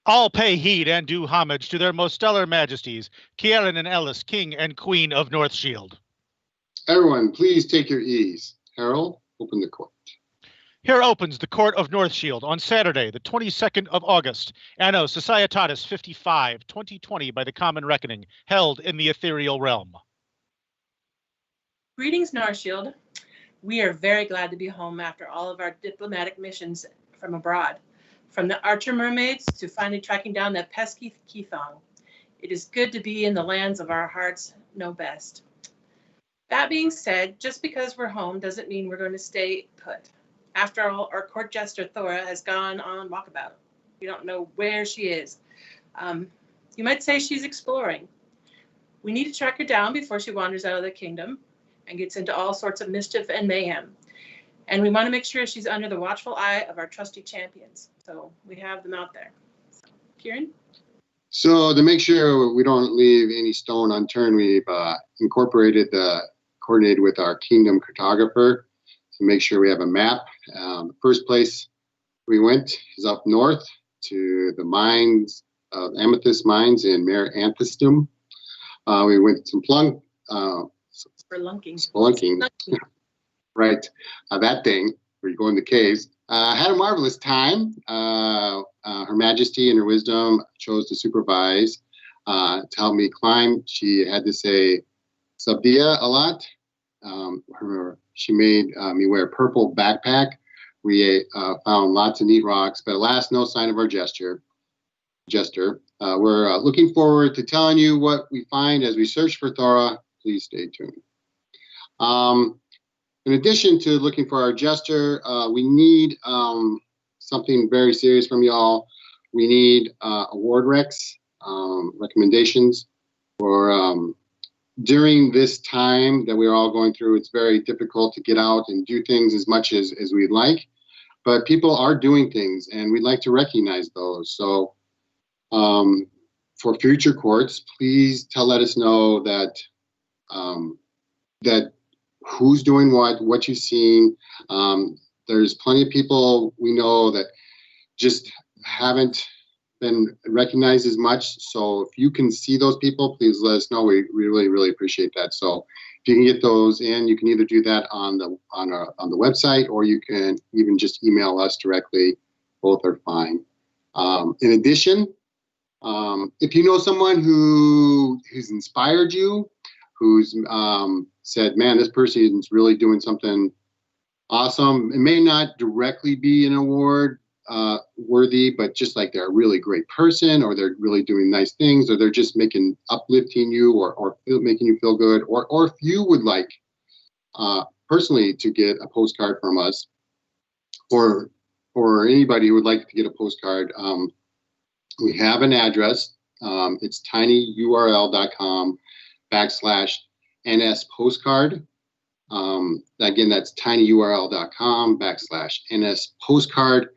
All pay heed and do homage to their most stellar majesties, Kieran and Ellis, King and Queen of Northshield. Everyone, please take your ease. Harold, open the court. Here opens the Court of Northshield on Saturday, the 22nd of August, Anno Societatis 55, 2020 by the Common Reckoning, held in the ethereal realm. Greetings, Northshield. We are very glad to be home after all of our diplomatic missions from abroad, from the Archer Mermaids to finally tracking down that pesky Keithong. It is good to be in the lands of our hearts know best. That being said, just because we're home doesn't mean we're going to stay put. After all, our court jester Thora has gone on walkabout. We don't know where she is. You might say she's exploring. We need to track her down before she wanders out of the kingdom and gets into all sorts of mischief and mayhem. And we want to make sure she's under the watchful eye of our trusty champions. So we have them out there. Kieran? So to make sure we don't leave any stone unturned, we've coordinated with our kingdom cartographer to make sure we have a map. The first place we went is up north to the mines of Amethyst Mines in Mare Anthistum. We went to Spelunking. Right, that thing where you go in the caves. Had a marvelous time. Her Majesty in her wisdom chose to supervise to help me climb. She had to say "Subdia" a lot. She made me wear a purple backpack. We found lots of neat rocks, but alas, no sign of our jester. We're looking forward to telling you what we find as we search for Thora. Please stay tuned. In addition to looking for our jester, we need something very serious from y'all. We need award recs, recommendations for during this time that we're all going through. It's very difficult to get out and do things as much as we'd like, but people are doing things and we'd like to recognize those. So for future courts, please let us know that who's doing what you've seen. There's plenty of people we know that just haven't been recognized as much. So if you can see those people, please let us know. We really, really appreciate that. So if you can get those in, you can either do that on the website, or you can even just email us directly. Both are fine. In addition, if you know someone who's inspired you, who's said, man, this person is really doing something awesome. It may not directly be an award worthy, but just like they're a really great person, or they're really doing nice things, or they're just uplifting you, or making you feel good, or if you would like personally to get a postcard from us, or anybody who would like to get a postcard, we have an address. It's tinyurl.com/NS postcard. Again, that's tinyurl.com/NS postcard.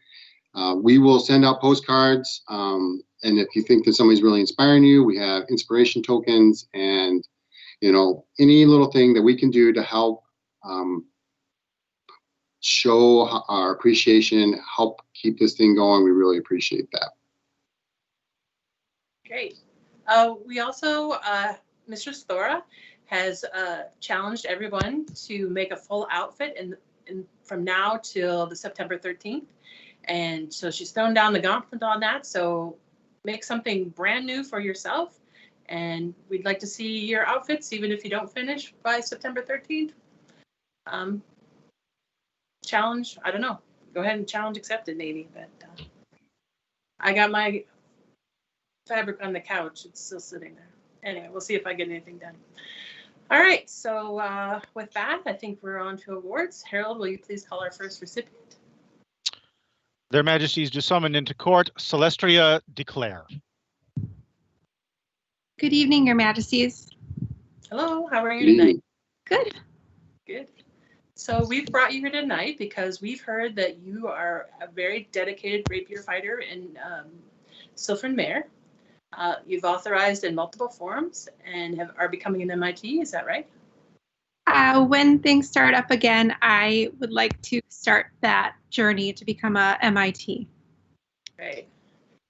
We will send out postcards. And if you think that somebody's really inspiring you, we have inspiration tokens, and, any little thing that we can do to help show our appreciation, help keep this thing going. We really appreciate that. Great. We also, Mistress Thora has challenged everyone to make a full outfit from now till the September 13th. And so she's thrown down the gauntlet on that. So make something brand new for yourself. And we'd like to see your outfits, even if you don't finish by September 13th. Challenge, I don't know. Go ahead and challenge accepted, maybe. But I got my fabric on the couch. It's still sitting there. Anyway, we'll see if I get anything done. All right. So with that, I think we're on to awards. Harold, will you please call our first recipient? Their Majesties do summon into court Celestria Declare. Good evening, Your Majesties. Hello, how are you tonight? Good. Good. So we've brought you here tonight because we've heard that you are a very dedicated rapier fighter in Sylvan Mare. You've authorized in multiple forums and are becoming an MIT, is that right? When things start up again, I would like to start that journey to become a MIT. Right.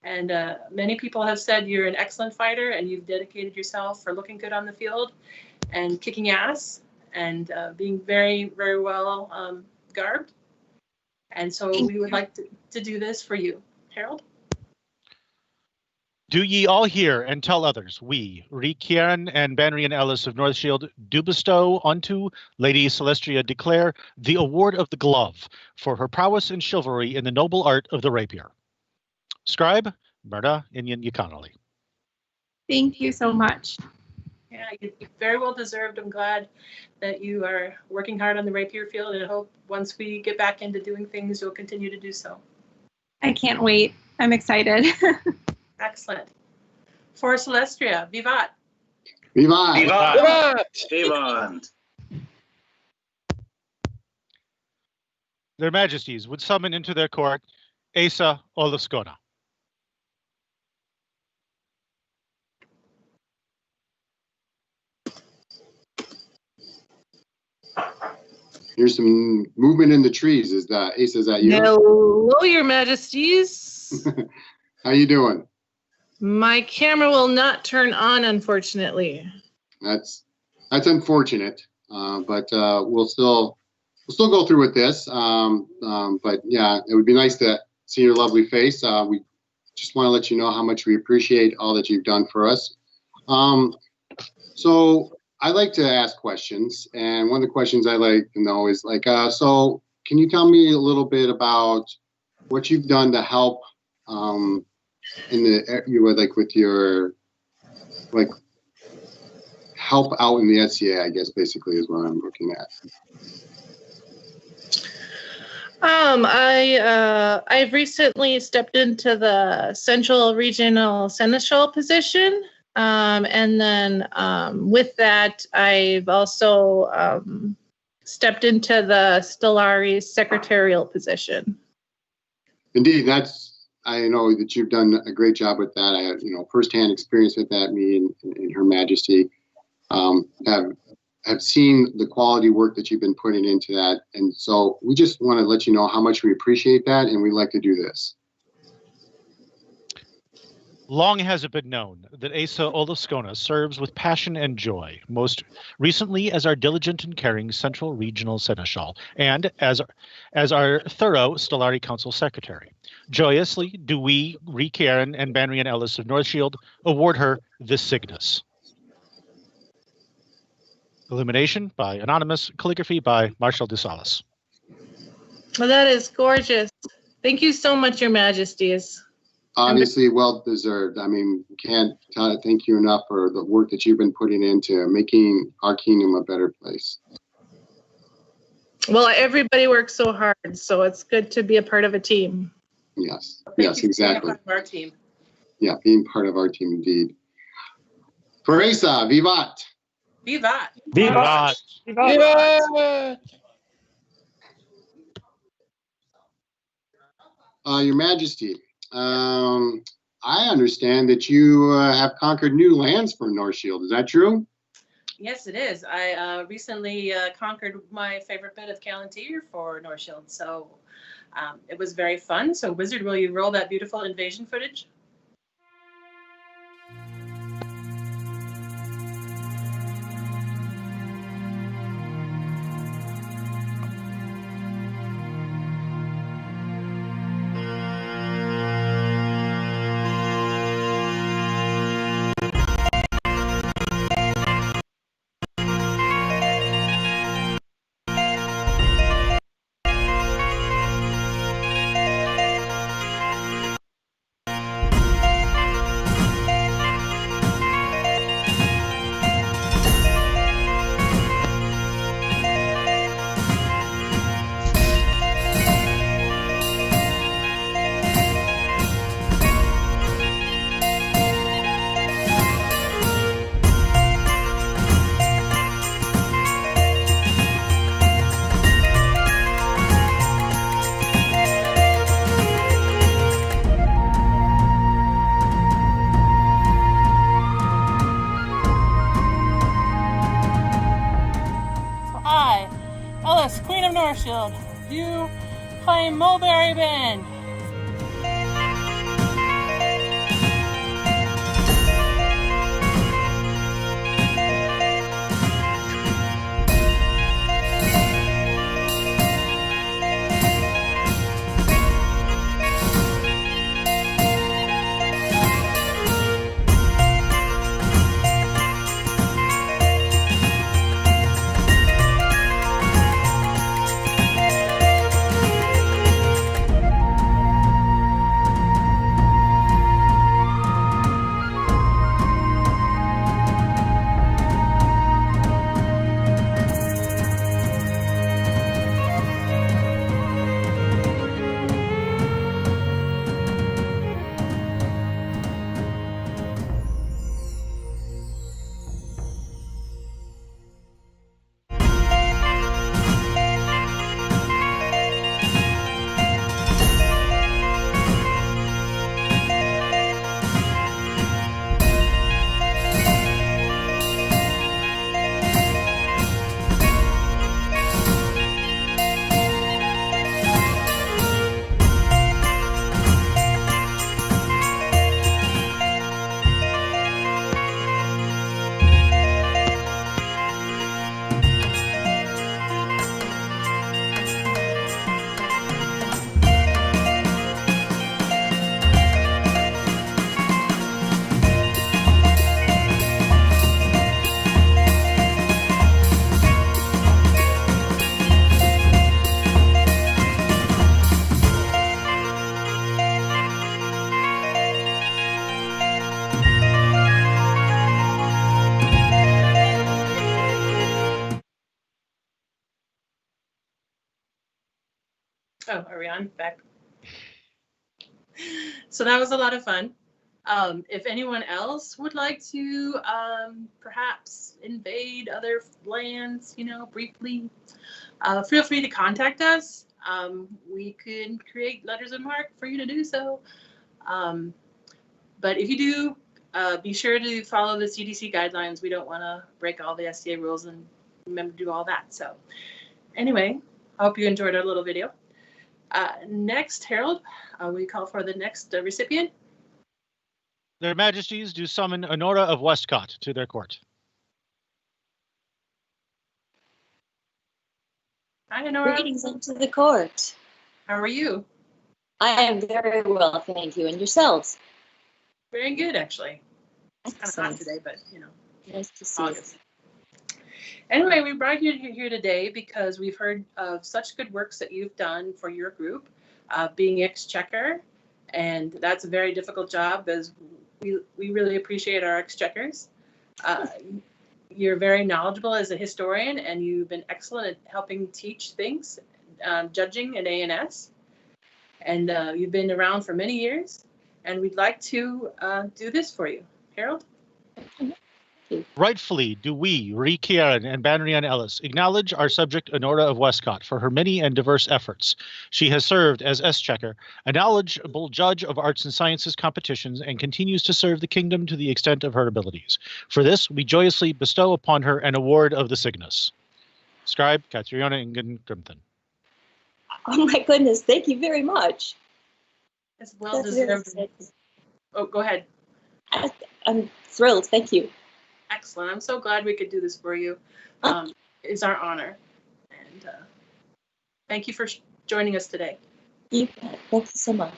And many people have said you're an excellent fighter and you've dedicated yourself for looking good on the field and kicking ass and being very, very well garbed. And so we would like to do this for you. Harold? Do ye all hear and tell others, we, Kieran and Banrian Ellis of Northshield, do bestow unto Lady Celestia Declare the award of the glove for her prowess and chivalry in the noble art of the rapier. Scribe, Myrna Inyan Yakanali. Thank you so much. Yeah, you're very well deserved. I'm glad that you are working hard on the rapier field, and I hope once we get back into doing things, you'll continue to do so. I can't wait. I'm excited. Excellent. For Celestia, vivat. Vivat! Vivat! Vivat! Their Majesties would summon into their court Asa Olaskona. Here's some movement in the trees. Is that Asa? Is that you? Hello, Your Majesties. How you doing? My camera will not turn on, unfortunately. That's unfortunate, but we'll still go through with this. But yeah, it would be nice to see your lovely face. We just want to let you know how much we appreciate all that you've done for us. So I like to ask questions, and one of the questions I like to know is like, so can you tell me a little bit about what you've done to help in the with your help out in the SCA, I guess basically is what I'm looking at. I've recently stepped into the Central Regional Seneschal position. And then with that, I've also stepped into the Stellaris secretarial position. Indeed, I know that you've done a great job with that. I have, firsthand experience with that. Me and Her Majesty have seen the quality work that you've been putting into that. And so we just want to let you know how much we appreciate that, and we'd like to do this. Long has it been known that Asa Olaskona serves with passion and joy, most recently as our diligent and caring Central Regional Seneschal, and as our thorough Stellari Council Secretary. Joyously do we, Kieran and Banrian Ellis of Northshield, award her this Cygnus. Illumination by Anonymous, calligraphy by Marshall de Salas. Well, that is gorgeous. Thank you so much, Your Majesties. Obviously, well deserved. I mean, can't thank you enough for the work that you've been putting into making our kingdom a better place. Well, everybody works so hard, so it's good to be a part of a team. Yes, Thank yes, you for being a exactly. part of our team. Yeah, being part of our team indeed. For Asa, vivat! Vivat. Vivat. Vivat! Your Majesty, I understand that you have conquered new lands for Northshield. Is that true? Yes, it is. I recently conquered my favorite bit of Callantyre for Northshield, so it was very fun. So, Wizard, will you roll that beautiful invasion footage? Ellis, Queen of Northshield, you claim Mulberry Bend. Are we on? Back. So that was a lot of fun. If anyone else would like to perhaps invade other lands, briefly, feel free to contact us. We can create letters of marque for you to do so. But if you do, be sure to follow the CDC guidelines. We don't want to break all the SDA rules and remember to do all that. So anyway, I hope you enjoyed our little video. Next, Harold, we call for the next recipient. Their Majesties do summon Honora of Westcott to their court. Hi, Honora. Greetings into the court. How are you? I am very well, thank you. And yourselves? Very good, actually. It's kind of hot Excellent. today, but Nice to see you. August. Anyway, we brought you here today because we've heard of such good works that you've done for your group, being exchequer, and that's a very difficult job as we really appreciate our exchequers. You're very knowledgeable as a historian, and you've been excellent at helping teach things, judging at ANS, and you've been around for many years, and we'd like to do this for you. Harold? Rightfully do we, Ree Kieran and Banrian Ellis, acknowledge our subject Honora of Westcott for her many and diverse efforts. She has served as exchequer, a knowledgeable judge of arts and sciences competitions, and continues to serve the kingdom to the extent of her abilities. For this, we joyously bestow upon her an award of the Cygnus. Scribe Catriona Ingen Grimton. Oh my goodness, thank you very much. It's well That's very deserved. exciting. Oh, go ahead. I'm thrilled, thank you. Excellent. I'm so glad we could do this for you. It's our honor. And thank you for joining us today. You bet. Thank you so much.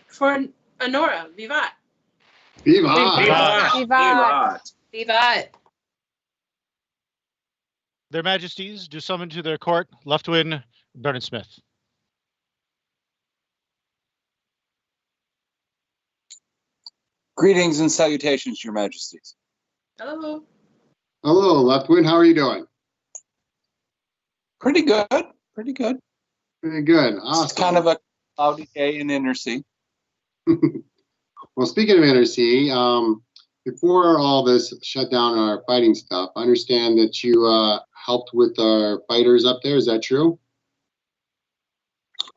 For Honora, vivat. Viva! Vivat! Vivat. Their Majesties do summon to their court Leftwin Bernard Smith. Greetings and salutations, Your Majesties. Hello. Hello, Leftwin. How are you doing? Pretty good. Pretty good. Very good. It's Awesome. kind of a cloudy day in Intersea. Well, speaking of NRC, before all this shut down our fighting stuff, I understand that you helped with our fighters up there. Is that true?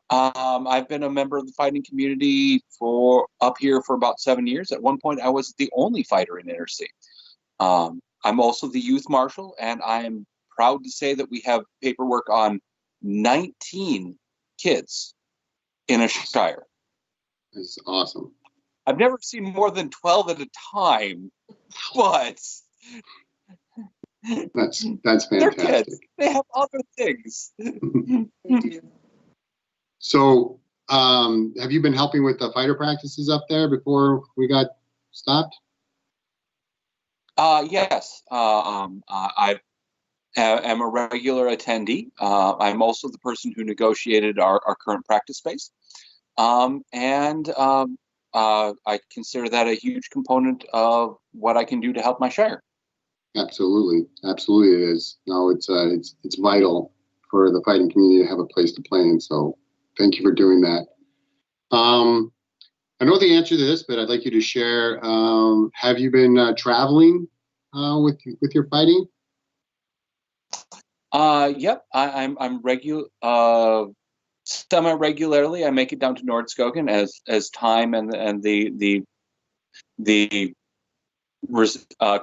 I've been a member of the fighting community up here for about 7 years. At one point, I was the only fighter in Intersea. I'm also the youth marshal, and I am proud to say that we have paperwork on 19 kids in a shire. That's awesome. I've never seen more than 12 at a time, but That's they're fantastic. kids. They have other things. They do. So, have you been helping with the fighter practices up there before we got stopped? Yes, I am a regular attendee. I'm also the person who negotiated our current practice space. And I consider that a huge component of what I can do to help my shire. Absolutely, absolutely, it is. No, it's vital for the fighting community to have a place to play in. So, thank you for doing that. I know the answer to this, but I'd like you to share. Have you been traveling with your fighting? Yep, I'm regular. Semi-regularly, I make it down to Nordskogen as time and the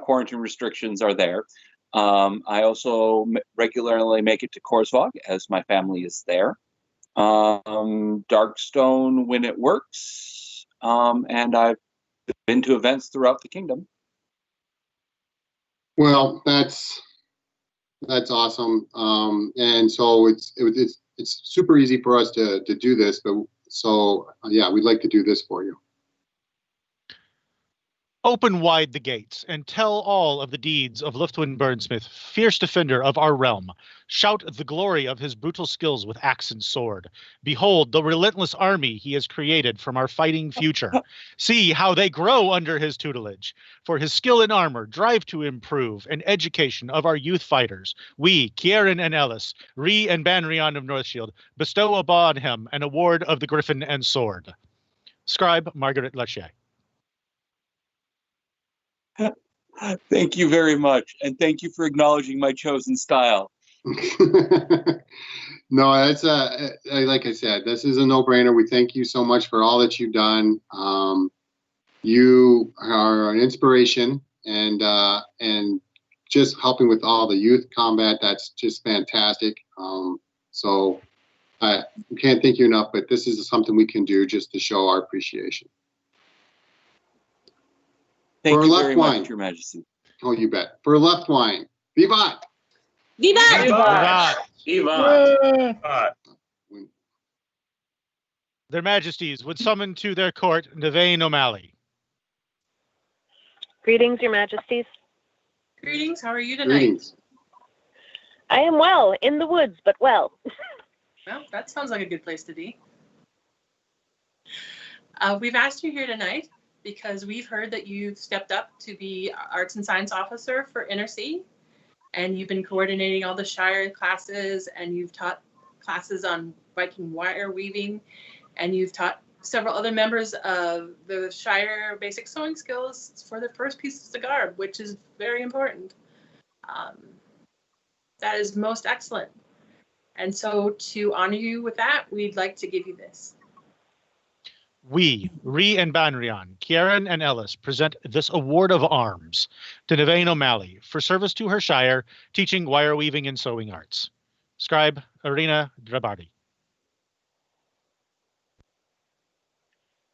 quarantine restrictions are there. I also regularly make it to Korsvåg as my family is there. Darkstone when it works, and I've been to events throughout the kingdom. Well, that's awesome. And so it's super easy for us to do this, but so yeah, we'd like to do this for you. Open wide the gates, and tell all of the deeds of Luftwin Burnsmith, fierce defender of our realm. Shout the glory of his brutal skills with axe and sword. Behold the relentless army he has created from our fighting future. See how they grow under his tutelage. For his skill in armor, drive to improve, and education of our youth fighters. We, Kieran and Ellis, Ree and Banrion of Northshield, bestow upon him an award of the Griffin and Sword. Scribe Margaret Lachey. Thank you very much, and thank you for acknowledging my chosen style. No, that's like I said, this is a no-brainer. We thank you so much for all that you've done. You are an inspiration, and just helping with all the youth combat. That's just fantastic. So I can't thank you enough. But this is something we can do just to show our appreciation. Thank you very much, Your Majesty. Oh, you bet. For left wine, Vivat! Vivat! Vivat! Vivat! Their Majesties would summon to their court Nevane O'Malley. Greetings, Your Majesties. Greetings. How are you tonight? Greetings. I am well, in the woods, but well. Well, that sounds like a good place to be. We've asked you here tonight because we've heard that you've stepped up to be Arts and Science Officer for Intersea, and you've been coordinating all the Shire classes, and you've taught classes on Viking wire weaving, and you've taught several other members of the Shire basic sewing skills for their first pieces of garb, which is very important. That is most excellent. And so to honor you with that, we'd like to give you this. We, Ree and Banrion, Kieran and Ellis, present this award of arms to Nevane O'Malley for service to her shire, teaching wire weaving and sewing arts. Scribe Irina Drabardi.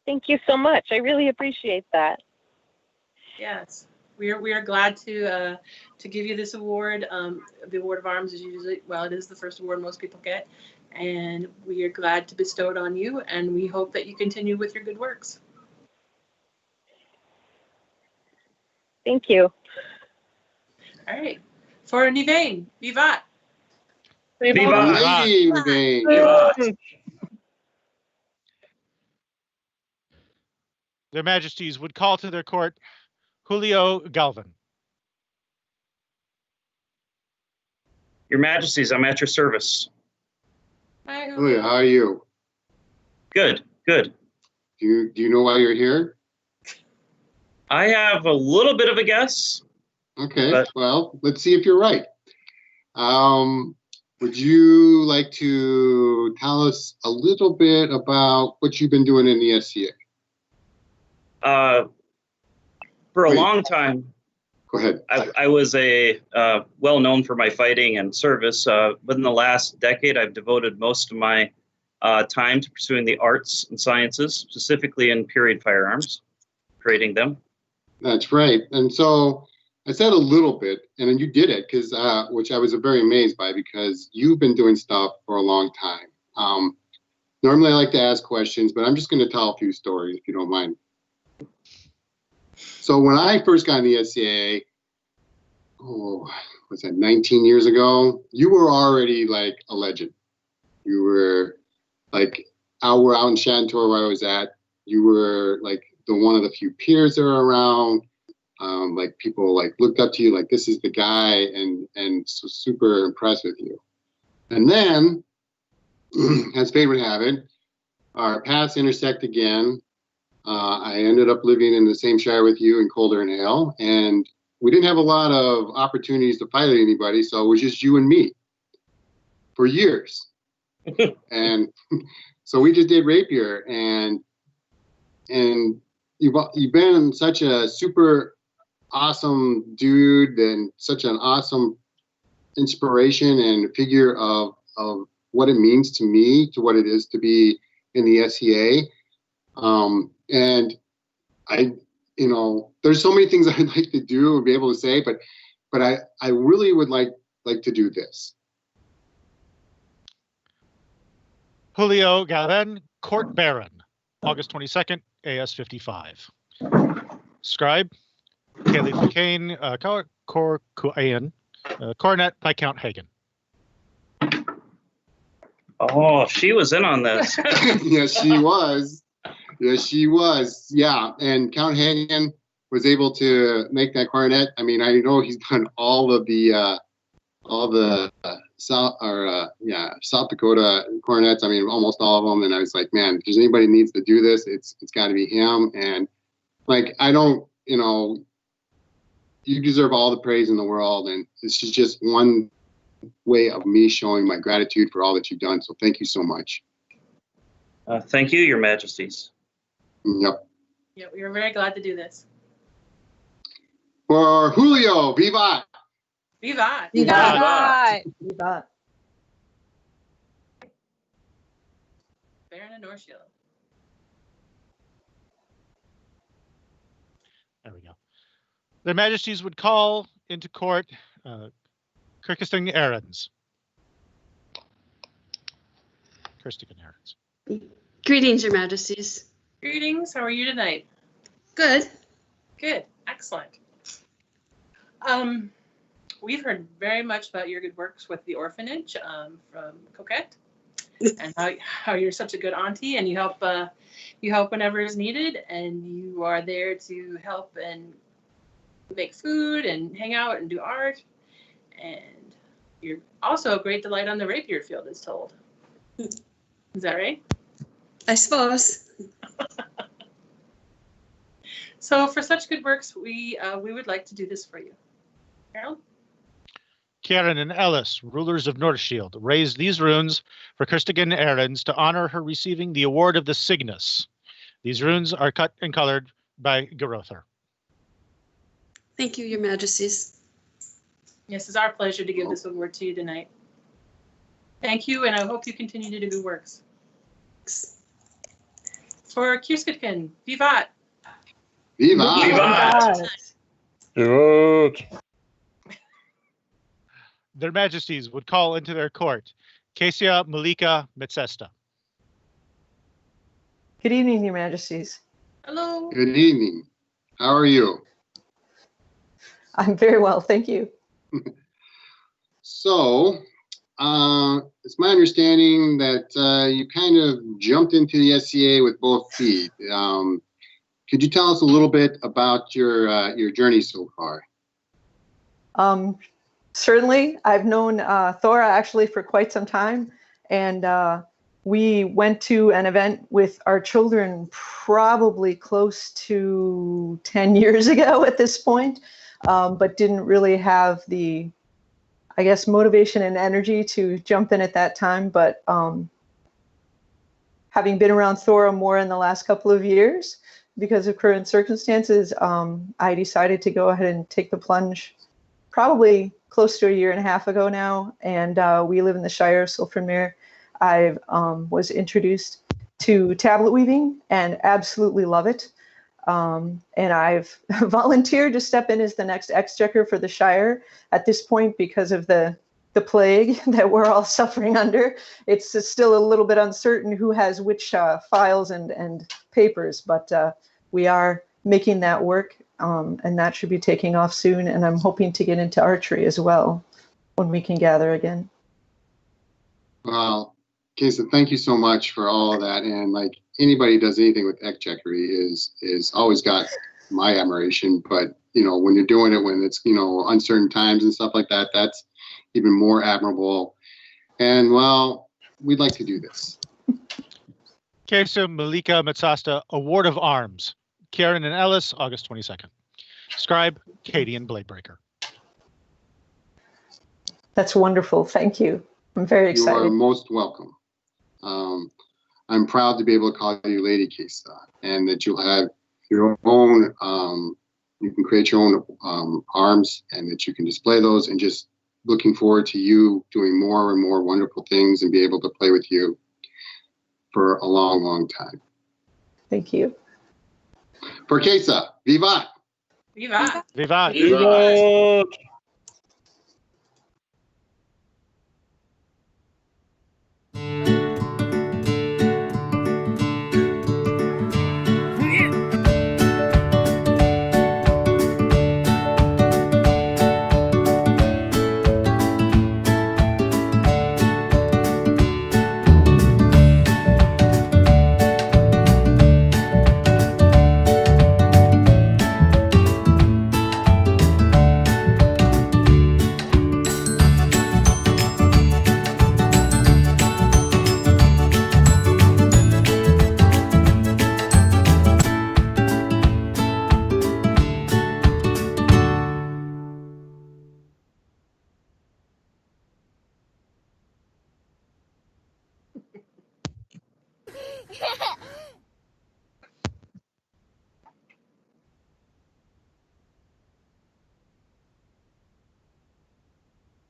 Thank you so much. I really appreciate that. Yes, we are glad to give you this award. The award of arms is usually, well, it is the first award most people get. And we are glad to bestow it on you, and we hope that you continue with your good works. Thank you. All right. For Nevane, Vivat. Vivat! Vivat! Their Majesties would call to their court Julio Galvin. Your Majesties, I'm at your service. Hi, Julio, how are you? Good, good. Do you know why you're here? I have a little bit of a guess. Okay, But- well, let's see if you're right. Would you like to tell us a little bit about what you've been doing in the SCA? For a Wait. long time, Go ahead. I was well known for my fighting and service, but in the last decade, I've devoted most of my time to pursuing the arts and sciences, specifically in period firearms, creating them. That's right. And so I said a little bit, and then you did it, because which I was very amazed by, because you've been doing stuff for a long time. Normally I like to ask questions, but I'm just going to tell a few stories, if you don't mind. So when I first got in the SCA, was that 19 years ago? You were already like a legend. You were like, we're out in Shantor where I was at. You were like one of the few peers that are around. Like people like looked up to you, like this is the guy, and so super impressed with you. And then, as fate would have it, our paths intersect again. I ended up living in the same shire with you in Calder and Hale, and we didn't have a lot of opportunities to fight anybody, so it was just you and me for years. And so we just did rapier, and you've been such a super awesome dude and such an awesome inspiration and figure of what it means to me, to what it is to be in the SCA. And there's so many things I'd like to do and be able to say, but I really would like to do this. Julio Galvin, Court Baron, August 22nd, AS 55. Scribe, Kaylee McCain, Coronet Viscount Hagen. Oh, she was in on this. Yes, she was. Yes, she was. Yeah, and Count Hagen was able to make that coronet. I mean, I know he's done all the South Dakota coronets. I mean, almost all of them. And I was like, man, if there's anybody needs to do this, it's got to be him. And like, I don't, you deserve all the praise in the world. And this is just one way of me showing my gratitude for all that you've done. So thank you so much. Thank you, Your Majesties. Yep. Yeah, we are very glad to do this. For Julio, viva! Viva! Viva! Viva. Baron and Northshield. There we go. Their Majesties would call into court Kirkisting Aarons. Kirkisting Aarons. Greetings, Your Majesties. Greetings. How are you tonight? Good. Good. Excellent. We've heard very much about your good works with the orphanage from Coquette, and how you're such a good auntie, and you help whenever is needed, and you are there to help and make food and hang out and do art, and you're also a great delight on the rapier field, it's told. Is that right? I suppose. So for such good works, we would like to do this for you. Carol? Karen and Ellis, rulers of Northshield, raised these runes for Kirstigan Aarons to honor her receiving the award of the Cygnus. These runes are cut and colored by Garother. Thank you, Your Majesties. Yes, it's our pleasure to give this award to you tonight. Thank you, and I hope you continue to do good works. Thanks. For Kirskitkin, vivat! Viva! Vivat! Their Majesties would call into their court Kasia Malika Metzesta. Good evening, Your Majesties. Hello. Good evening. How are you? I'm very well, thank you. So, it's my understanding that you kind of jumped into the SCA with both feet. Could you tell us a little bit about your journey so far? Certainly, I've known Thora actually for quite some time, and we went to an event with our children probably close to 10 years ago at this point, but didn't really have the, I guess, motivation and energy to jump in at that time. But having been around Thora more in the last couple of years, because of current circumstances, I decided to go ahead and take the plunge probably close to a year and a half ago now. And we live in the Shire of Sulphurmere. I was introduced to tablet weaving and absolutely love it. And I've volunteered to step in as the next exchequer for the Shire at this point because of the plague that we're all suffering under. It's still a little bit uncertain who has which files and papers, but we are making that work, and that should be taking off soon. And I'm hoping to get into archery as well when we can gather again. Well, Kesa, thank you so much for all of that. And like anybody who does anything with exchequery is always got my admiration. But when you're doing it when it's uncertain times and stuff like that, that's even more admirable. And well, we'd like to do this. Kesa Malika Metzasta, Award of Arms. Karen and Ellis, August 22nd. Scribe, Katie and Bladebreaker. That's wonderful. Thank you. I'm very excited. You are most welcome. I'm proud to be able to call you Lady Kesa, and that you'll have your own, you can create your own arms, and that you can display those, and just looking forward to you doing more and more wonderful things and be able to play with you for a long, long time. Thank you. For Kesa, vivat! Vivat! Vivat! Vivat!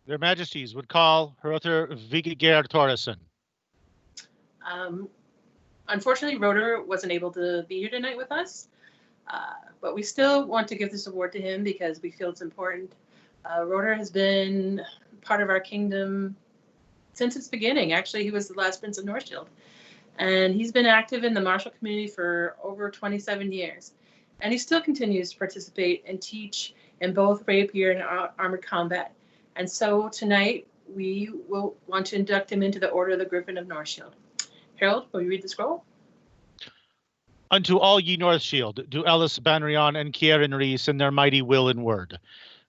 Their Majesties would call Herother Vigiger Torresen. Unfortunately, Roder wasn't able to be here tonight with us, but we still want to give this award to him because we feel it's important. Roder has been part of our kingdom since its beginning. Actually, he was the last Prince of Northshield. And he's been active in the martial community for over 27 years. And he still continues to participate and teach in both rapier and armored combat. And so tonight, we will want to induct him into the Order of the Griffin of Northshield. Harold, will you read the scroll? Unto all ye Northshield, do Ellis, Banrion, and Kieran Rees in their mighty will and word.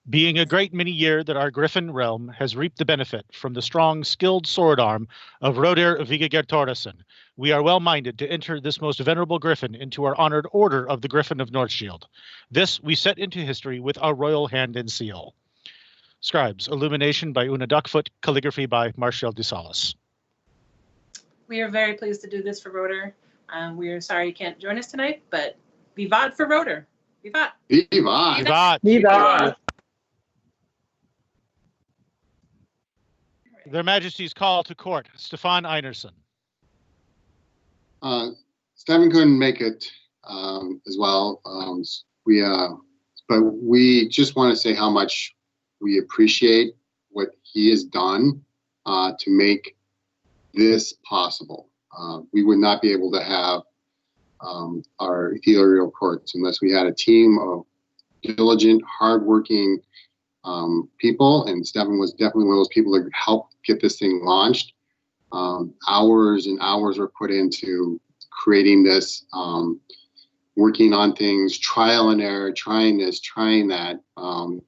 Being a great many year that our Griffin realm has reaped the benefit from the strong, skilled sword arm of Roder Vigiger Torresen, we are well minded to enter this most venerable Griffin into our honored Order of the Griffin of Northshield. This we set into history with our royal hand and seal. Scribes, illumination by Una Duckfoot, calligraphy by Martial de Salas. We are very pleased to do this for Roder. We are sorry you can't join us tonight, but vivat for Roder. Vivat. Vivat. Vivat. Viva. Their Majesties call to court Stefan Einerson. Stefan couldn't make it as well. But we just want to say how much we appreciate what he has done to make this possible. We would not be able to have our ethereal courts unless we had a team of diligent, hardworking people, and Stefan was definitely one of those people that helped get this thing launched. Hours and hours were put into creating this, working on things, trial and error, trying this, trying that, and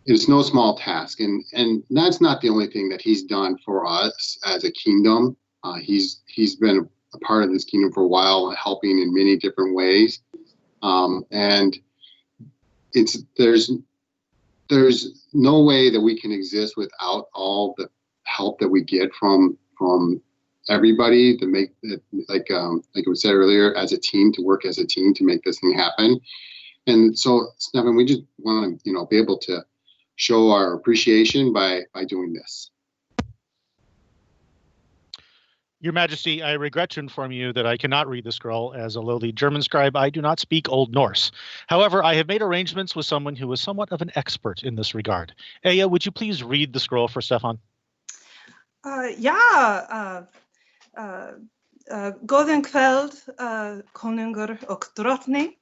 it's no small task. And that's not the only thing that he's done for us as a kingdom. He's been a part of this kingdom for a while, helping in many different ways, and there's no way that we can exist without all the help that we get from everybody to make it, like we said earlier, as a team, to work as a team to make this thing happen. And so, Stefan, we just want to, be able to show our appreciation by doing this. Your Majesty, I regret to inform you that I cannot read the scroll. As a lowly German scribe, I do not speak Old Norse. However, I have made arrangements with someone who is somewhat of an expert in this regard. Aya, would you please read the scroll for Stefan? Góðan kvöld, konungur og drottning.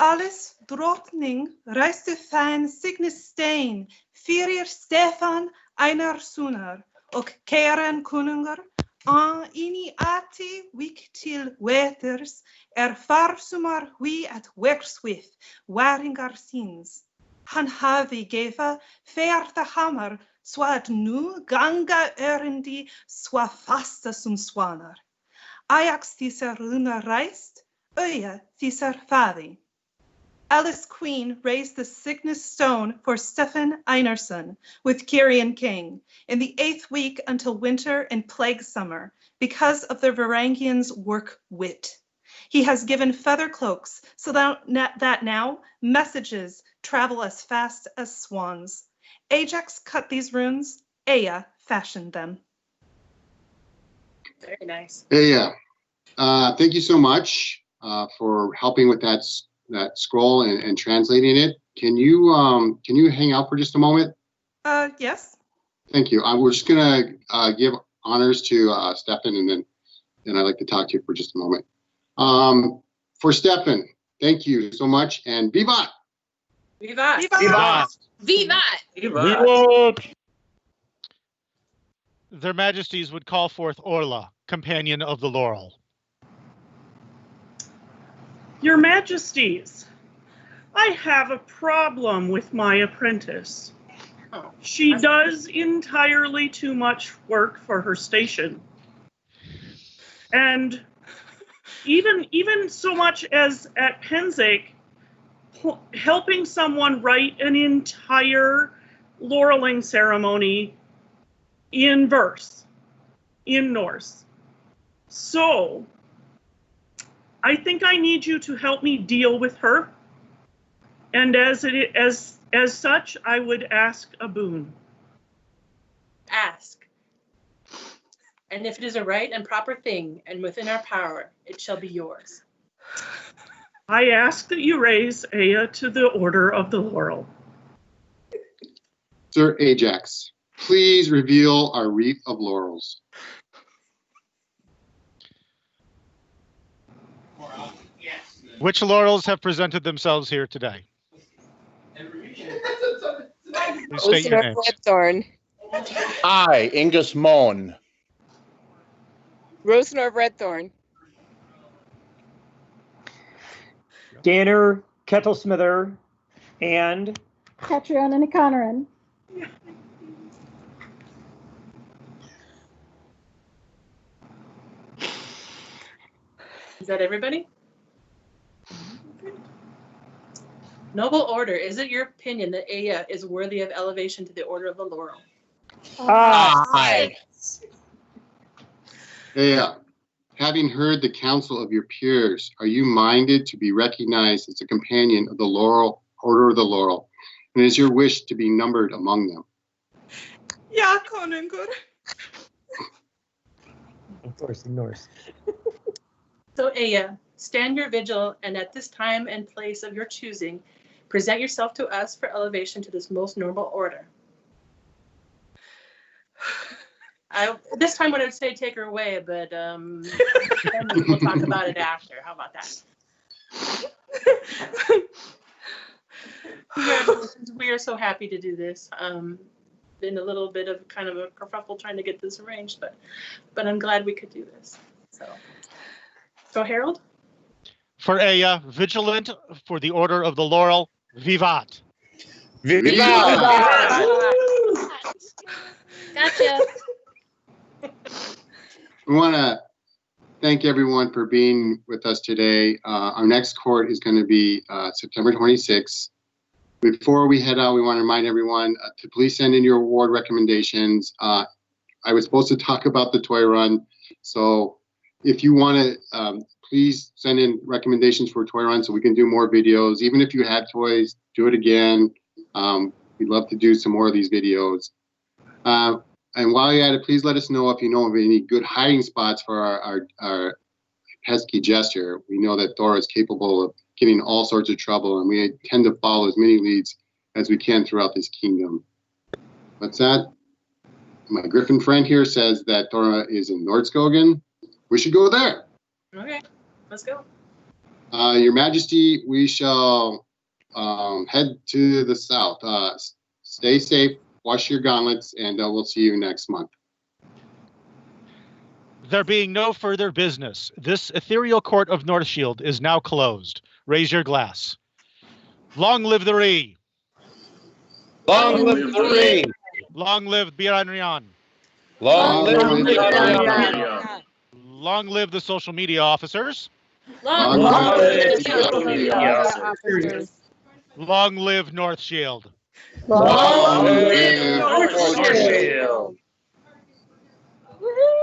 Alice drottning reiste fan Signistein fyrir Stefan Einarssonar og Karen konungur inni ati vik til veters farsumar hui at verksvith waringar sins. Han hafi gefa ferta hamar så att nu ganga örendi så fasta som svanar. Ajax thissar runa reist, öja thissar faði. Alice Queen raised the Cygnus stone for Stefan Einarsson with Kirian King in the 8th week until winter and plague summer because of the Varangians' work wit. He has given feather cloaks so that now messages travel as fast as swans. Ajax cut these runes, Aya fashioned them. Very nice. Yeah. Thank you so much for helping with that scroll and translating it. Can you hang out for just a moment? Yes. Thank you. We're just gonna give honors to Stefan, and then I'd like to talk to you for just a moment. For Stefan, thank you so much, and vivat! Vivat! Vivat! Vivat! Vivat! Their Majesties would call forth Orla, companion of the Laurel. Your Majesties, I have a problem with my apprentice. She does entirely too much work for her station. And even so much as at Penzake, helping someone write an entire laureling ceremony in verse, in Norse. So, I think I need you to help me deal with her. And as such, I would ask a boon. Ask. And if it is a right and proper thing, and within our power, it shall be yours. I ask that you raise Aya to the Order of the Laurel. Sir Ajax, please reveal our wreath of laurels. Which laurels have presented themselves here today? Please state your names. Redthorn. I, Ingus Moan. Rosenor Redthorn. Danner, Kettlesmither, and Catriona and Conneran. Is that everybody? Noble Order, is it your opinion that Aya is worthy of elevation to the Order of the Laurel? Aye. Yeah. Having heard the counsel of your peers, are you minded to be recognized as a companion of the Laurel, Order of the Laurel? And is your wish to be numbered among them? Ja, Konungur. of course, in Norse. So Aya, stand your vigil, and at this time and place of your choosing, present yourself to us for elevation to this most noble order. This time what I'd say take her away, but then we'll talk about it after. How about that? Congratulations. We are so happy to do this. Been a little bit of kind of a kerfuffle trying to get this arranged, but I'm glad we could do this. So Harold? For Aya, vigilant for the Order of the Laurel, vivat. Vivat! Gotcha. We want to thank everyone for being with us today. Our next court is going to be September 26th. Before we head out, we want to remind everyone to please send in your award recommendations. I was supposed to talk about the toy run, so if you want to, please send in recommendations for toy run so we can do more videos. Even if you had toys, do it again. We'd love to do some more of these videos. And while you're at it, please let us know if you know of any good hiding spots for our pesky jester. We know that Thora is capable of getting in all sorts of trouble, and we tend to follow as many leads as we can throughout this kingdom. What's that? My Griffin friend here says that Thora is in Nordskogen. We should go there. Okay, let's go. Your Majesty, we shall head to the south. Stay safe, wash your gauntlets, and we'll see you next month. There being no further business, this ethereal court of Northshield is now closed. Raise your glass. Long live the Ree. Long live the Ree. Long live Biranrian. Long live the Long live the social media officers. Long live the social media officers. Long live Northshield. Long live Northshield. Woohoo!